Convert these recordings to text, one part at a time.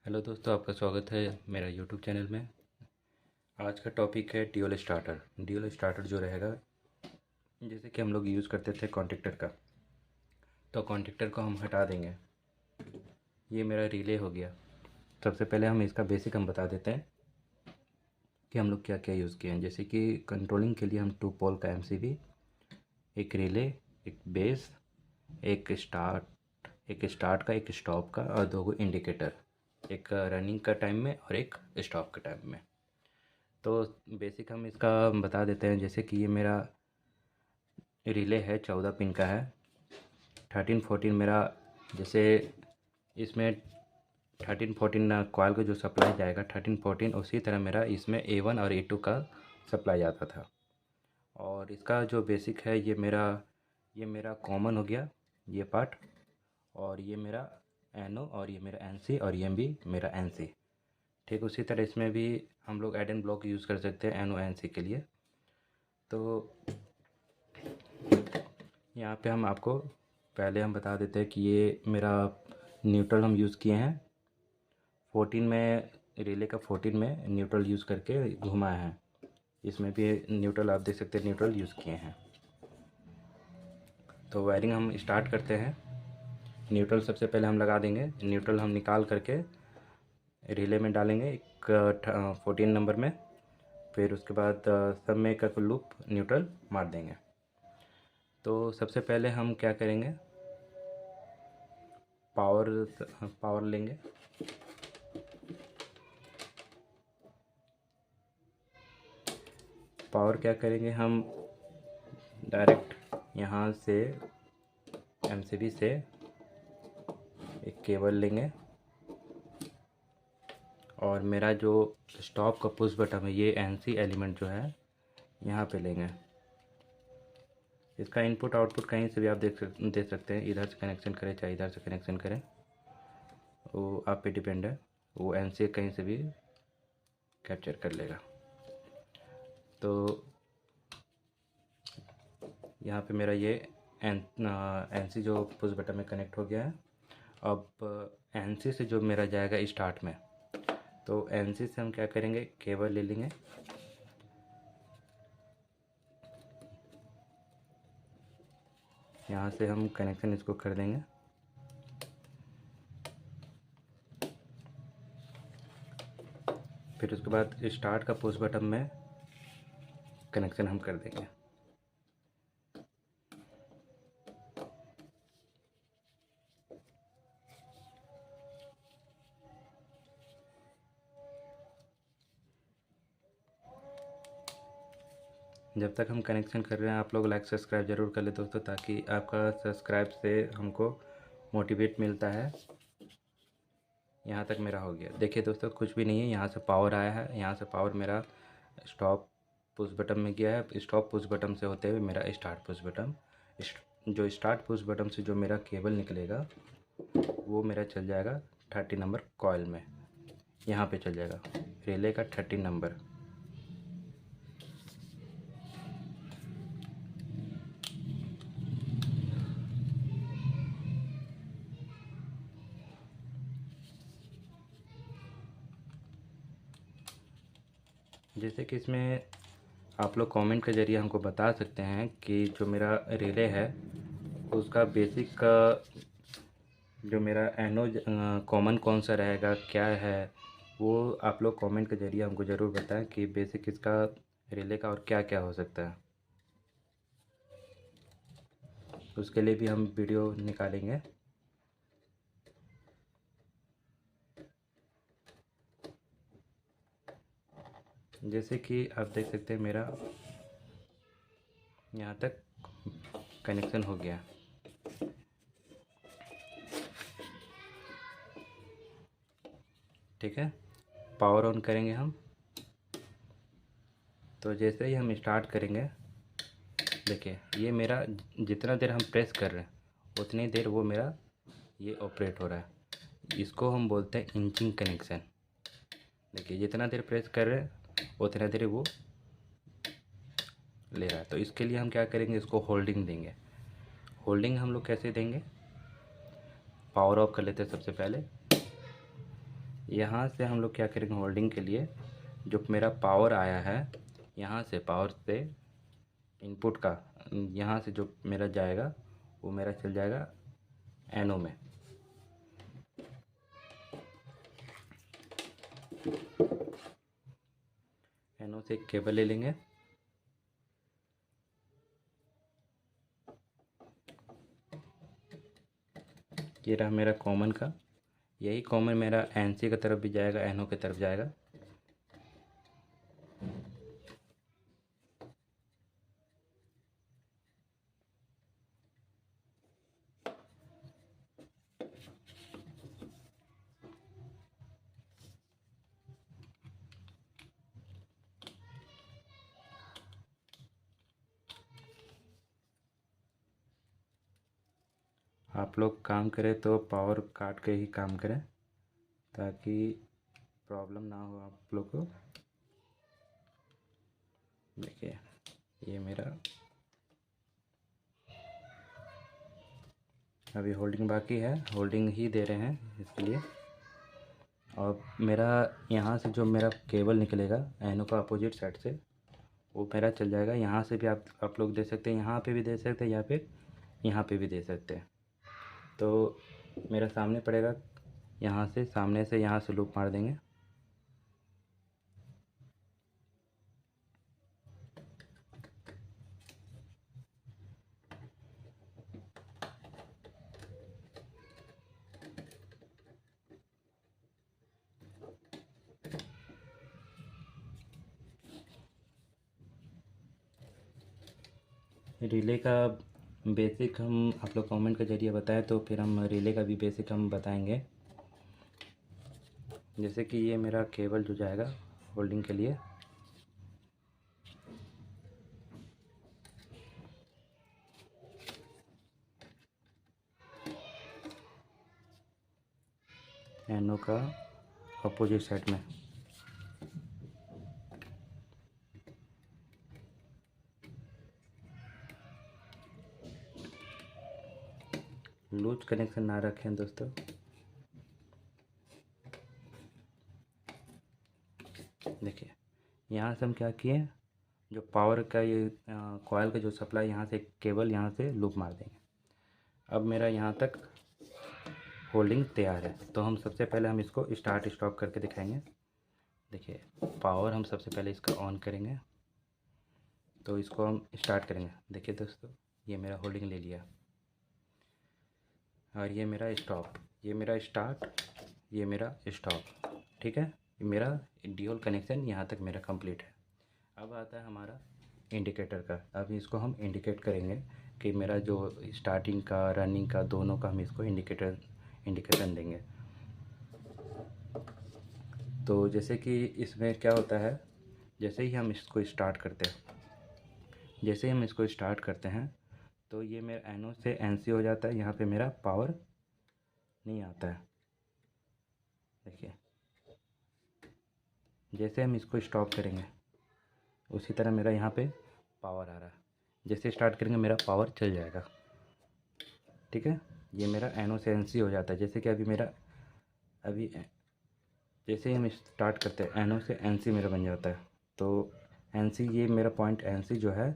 Hello दोस्तों, आपका स्वागत है मेरा यूट्यूब चैनल में। आज का टॉपिक है ड्यूल स्टार्टर। ड्यूल स्टार्टर जो रहेगा, जैसे कि हम लोग यूज़ करते थे कॉन्टेक्टर का, तो कॉन्टेक्टर को हम हटा देंगे। ये मेरा रिले हो गया। सबसे पहले हम इसका बेसिक हम बता देते हैं कि हम लोग क्या क्या यूज़ किए हैं। जैसे कि कंट्रोलिंग के लिए हम 2 पोल का एमसीबी, एक रिले, एक बेस, एक स्टार्ट का, एक स्टॉप का और 2 इंडिकेटर, एक रनिंग का टाइम में और एक स्टॉप के टाइम में। तो बेसिक हम इसका बता देते हैं। जैसे कि ये मेरा रिले है, 14 पिन का है। 13-14 मेरा, जैसे इसमें 13-14 कॉइल का जो सप्लाई जाएगा 13-14, उसी तरह मेरा इसमें A1 और A2 का सप्लाई जाता था। और इसका जो बेसिक है, ये मेरा कॉमन हो गया ये पार्ट, और ये मेरा NO और ये मेरा NC और ये भी मेरा NC। ठीक उसी तरह इसमें भी हम लोग ऐड एंड ब्लॉक यूज़ कर सकते हैं NO NC के लिए। तो यहाँ पे हम आपको पहले हम बता देते हैं कि ये मेरा न्यूट्रल हम यूज़ किए हैं 14 में, रिले का 14 में न्यूट्रल यूज़ करके घुमाए हैं। इसमें भी न्यूट्रल आप देख सकते हैं, न्यूट्रल यूज़ किए हैं। तो वायरिंग हम स्टार्ट करते हैं। न्यूट्रल सबसे पहले हम लगा देंगे। न्यूट्रल हम निकाल करके रिले में डालेंगे एक 14 नंबर में। फिर उसके बाद सब में एक लूप न्यूट्रल मार देंगे। तो सबसे पहले हम क्या करेंगे, पावर लेंगे। पावर क्या करेंगे हम, डायरेक्ट यहाँ से एमसीबी से एक केबल लेंगे और मेरा जो स्टॉप का पुश बटन है, ये एनसी एलिमेंट जो है यहाँ पे लेंगे। इसका इनपुट आउटपुट कहीं से भी आप दे सकते हैं। इधर से कनेक्शन करें चाहे इधर से कनेक्शन करें, वो आप पे डिपेंड है। वो एनसी कहीं से भी कैप्चर कर लेगा। तो यहाँ पे मेरा ये एनसी जो पुश बटन में कनेक्ट हो गया है। अब एनसी से जो मेरा जाएगा स्टार्ट में, तो एनसी से हम क्या करेंगे, केबल ले लेंगे। यहाँ से हम कनेक्शन इसको कर देंगे। फिर उसके बाद स्टार्ट का पुश बटन में कनेक्शन हम कर देंगे। जब तक हम कनेक्शन कर रहे हैं, आप लोग लाइक सब्सक्राइब ज़रूर कर ले दोस्तों, ताकि आपका सब्सक्राइब से हमको मोटिवेट मिलता है। यहाँ तक मेरा हो गया। देखिए दोस्तों, कुछ भी नहीं है। यहाँ से पावर आया है, यहाँ से पावर मेरा स्टॉप पुश बटन में गया है। स्टॉप पुश बटन से होते हुए मेरा स्टार्ट पुश बटन, जो स्टार्ट पुश बटन से जो मेरा केबल निकलेगा वो मेरा चल जाएगा 30 नंबर कॉइल में। यहाँ पे चल जाएगा रिले का 30 नंबर। जैसे कि इसमें आप लोग कमेंट के ज़रिए हमको बता सकते हैं कि जो मेरा रिले है उसका बेसिक का जो मेरा एनो कॉमन कौन सा रहेगा, क्या है, वो आप लोग कमेंट के ज़रिए हमको ज़रूर बताएं कि बेसिक इसका रिले का और क्या क्या हो सकता है। उसके लिए भी हम वीडियो निकालेंगे। जैसे कि आप देख सकते हैं मेरा यहाँ तक कनेक्शन हो गया। ठीक है, पावर ऑन करेंगे हम। तो जैसे ही हम स्टार्ट करेंगे, देखिए ये मेरा जितना देर हम प्रेस कर रहे हैं उतनी देर वो मेरा ये ऑपरेट हो रहा है। इसको हम बोलते हैं इंचिंग कनेक्शन। देखिए जितना देर प्रेस कर रहे हैं उतना देर वो ले रहा है। तो इसके लिए हम क्या करेंगे, इसको होल्डिंग देंगे। होल्डिंग हम लोग कैसे देंगे, पावर ऑफ कर लेते हैं सबसे पहले। यहाँ से हम लोग क्या करेंगे, होल्डिंग के लिए जो मेरा पावर आया है, यहाँ से पावर से इनपुट का, यहाँ से जो मेरा जाएगा वो मेरा चल जाएगा एनो में। एनो से एक केबल ले लेंगे, ये रहा मेरा कॉमन का, यही कॉमन मेरा एनसी की तरफ भी जाएगा, एनो की तरफ जाएगा। आप लोग काम करें तो पावर काट के ही काम करें ताकि प्रॉब्लम ना हो आप लोग को। देखिए ये मेरा अभी होल्डिंग बाकी है, होल्डिंग ही दे रहे हैं इसके लिए। और मेरा यहाँ से जो मेरा केबल निकलेगा एनो का अपोजिट साइड से, वो मेरा चल जाएगा। यहाँ से भी आप लोग दे सकते हैं, यहाँ पे भी दे सकते हैं या फिर यहाँ पे भी दे सकते हैं। तो मेरा सामने पड़ेगा, यहाँ से सामने से यहाँ से लूप मार देंगे। रिले का बेसिक हम आप लोग कमेंट के ज़रिए बताएं तो फिर हम रिले का भी बेसिक हम बताएंगे। जैसे कि ये मेरा केबल जो जाएगा होल्डिंग के लिए, एनो का अपोजिट साइड में। लूज कनेक्शन ना रखें दोस्तों। देखिए यहाँ से हम क्या किए, जो पावर का ये कॉइल का जो सप्लाई, यहाँ से केबल यहाँ से लूप मार देंगे। अब मेरा यहाँ तक होल्डिंग तैयार है। तो हम सबसे पहले हम इसको स्टार्ट स्टॉप करके दिखाएंगे। देखिए पावर हम सबसे पहले इसका ऑन करेंगे, तो इसको हम स्टार्ट करेंगे। देखिए दोस्तों ये मेरा होल्डिंग ले लिया और ये मेरा स्टॉप, ये मेरा स्टार्ट, ये मेरा स्टॉप। ठीक है, ये मेरा ड्यूल कनेक्शन यहाँ तक मेरा कंप्लीट है। अब आता है हमारा इंडिकेटर का। अब इसको हम इंडिकेट करेंगे कि मेरा जो स्टार्टिंग का रनिंग का दोनों का हम इसको इंडिकेशन देंगे। तो जैसे कि इसमें क्या होता है, जैसे ही हम इसको स्टार्ट करते हैं, जैसे ही हम इसको स्टार्ट करते हैं तो ये मेरा एनो से एनसी हो जाता है, यहाँ पे मेरा पावर नहीं आता है। देखिए जैसे हम इसको स्टॉप करेंगे उसी तरह मेरा यहाँ पे पावर आ रहा है। जैसे स्टार्ट करेंगे मेरा पावर चल जाएगा। ठीक है, ये मेरा एनो से एनसी हो जाता है। जैसे कि अभी जैसे ही हम स्टार्ट करते हैं एनो से एनसी मेरा बन जाता है। तो एनसी, ये मेरा पॉइंट एनसी जो है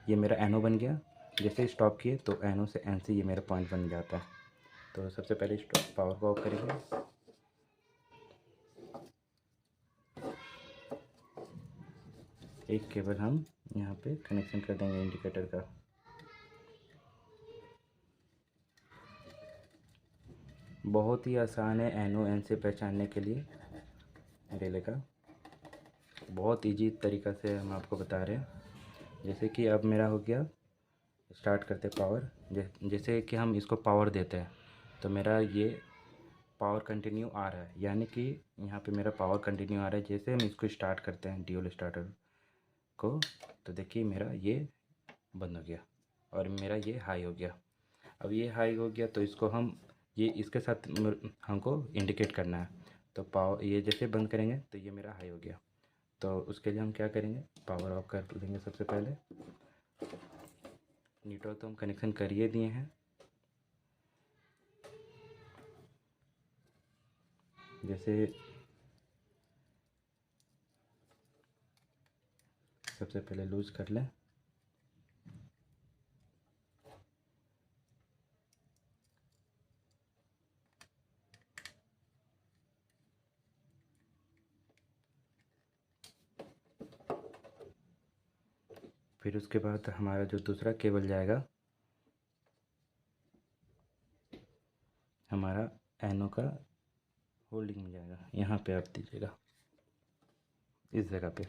ये मेरा एनो बन गया। जैसे स्टॉप किए तो एनो से एनसी ये मेरा पॉइंट बन जाता है। तो सबसे पहले स्टॉप पावर को ऑफ करेंगे। एक केबल हम यहाँ पे कनेक्शन कर देंगे इंडिकेटर का। बहुत ही आसान है एनो एन से पहचानने के लिए रिले का, बहुत इजी तरीक़ा से हम आपको बता रहे हैं। जैसे कि अब मेरा हो गया, स्टार्ट करते पावर। जैसे कि हम इसको पावर देते हैं तो मेरा ये पावर कंटिन्यू आ रहा है, यानी कि यहाँ पे मेरा पावर कंटिन्यू आ रहा है। जैसे हम इसको स्टार्ट करते हैं ड्यूल स्टार्टर को, तो देखिए मेरा ये बंद हो गया और मेरा ये हाई हो गया। अब ये हाई हो गया तो इसको हम ये इसके साथ हमको इंडिकेट करना है। तो पावर ये जैसे बंद करेंगे तो ये मेरा हाई हो गया। तो उसके लिए हम क्या करेंगे, पावर ऑफ कर लेंगे सबसे पहले। न्यूट्रल तो हम कनेक्शन कर ही दिए हैं। जैसे सबसे पहले लूज़ कर लें। फिर उसके बाद हमारा जो दूसरा केबल जाएगा हमारा एनो का होल्डिंग में जाएगा, यहाँ पे आप दीजिएगा इस जगह पे।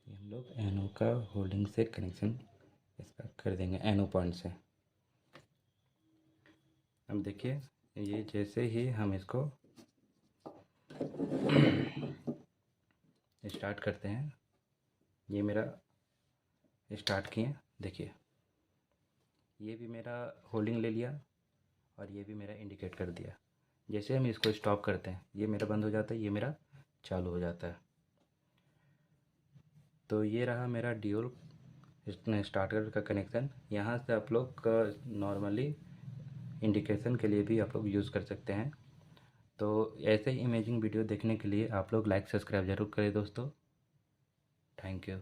हम लोग एनो का होल्डिंग से कनेक्शन इसका कर देंगे, एनो पॉइंट से। अब देखिए ये जैसे ही हम इसको स्टार्ट करते हैं, ये मेरा स्टार्ट किए, देखिए ये भी मेरा होल्डिंग ले लिया और ये भी मेरा इंडिकेट कर दिया। जैसे हम इसको स्टॉप करते हैं ये मेरा बंद हो जाता है, ये मेरा चालू हो जाता है। तो ये रहा मेरा ड्यूल स्टार्टर का कनेक्शन। यहाँ से आप लोग नॉर्मली इंडिकेशन के लिए भी आप लोग यूज़ कर सकते हैं। तो ऐसे ही इमेजिंग वीडियो देखने के लिए आप लोग लाइक सब्सक्राइब ज़रूर करें दोस्तों। Thank you.